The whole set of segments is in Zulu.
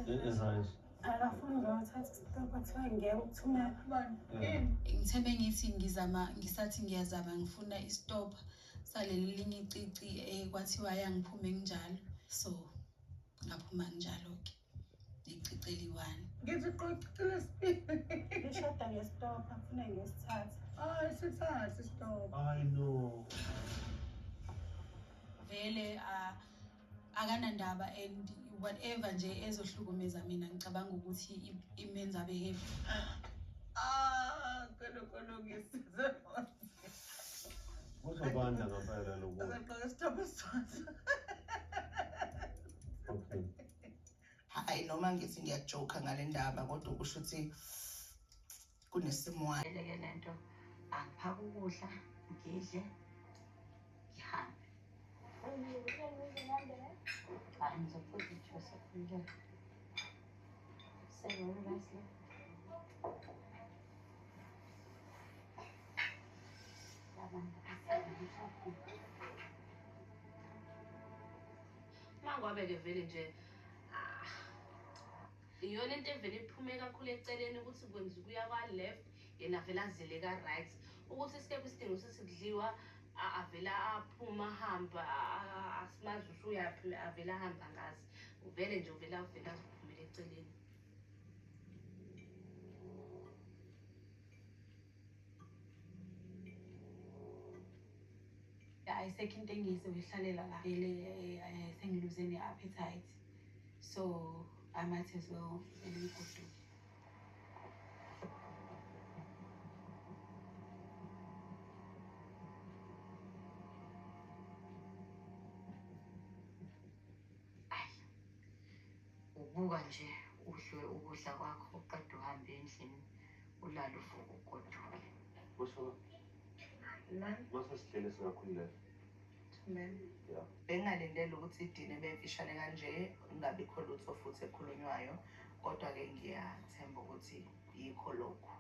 Ezayis. Akafuni ngiyothatha isitopa kuthiwa ngiyeke ukuthumela. Ngithembe ngithi ngisathi ngiyazama ngifuna isitopa saleli linye icici kwathiwa yangiphume kunjalo. So ngaphuma njalo-ke icici eliyi-1. Ngithi qoqile sibili. Ngishoda ngesitopa kufuna ngisithathe. Sithathe isitopa. I know. Vele akanandaba and whatever nje ezohlukumeza mina ngicabanga ukuthi imenza abe happy. Kono ngisize. Kuzobanda ngempela lokho. Ngizaqala isitopa sithathe. Okay. Hayi noma ngithi ngiyajoka ngale ndaba kodwa ukusho ukuthi kunesimo ke lento angiphaka ukudla ngidle ngihambe. I'm supposed to choose a project. Say what I say. Mangabe ke vele nje iyona into evele iphume kakhulu eceleni ukuthi kwenza ukuya kwa left yena vele azele ka right ukuthi sikepe isidingo sesidliwa avela aphuma hamba asimazi usuyaphi avela hamba ngazi uvele nje uvela aziphumele eceleni. Ayisekho into engiyisebehlalela la vele sengiluze ne-appetite, so I might as well ngigoduke. Ubuka nje udle ukudla kwakho uqeda uhambe endlini ulala uvuka ugoduke. Kusho mase sihlele singakhulile. Yeah. Bengalindele ukuthi idini bemfishane kanje ngabikho lutho futhi ekhulunywayo kodwa ke ngiyathemba ukuthi yikho lokho.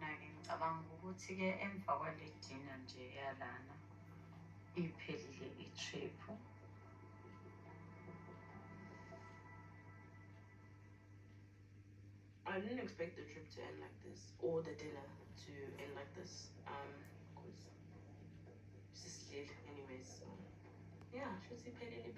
Ngicabanga ukuthi ke emva kwale dina nje yalana iphelile i-trip. I didn't expect the trip to end like this, or the dinner to end like this. Because it's just late anyways. So yeah, should see Pelele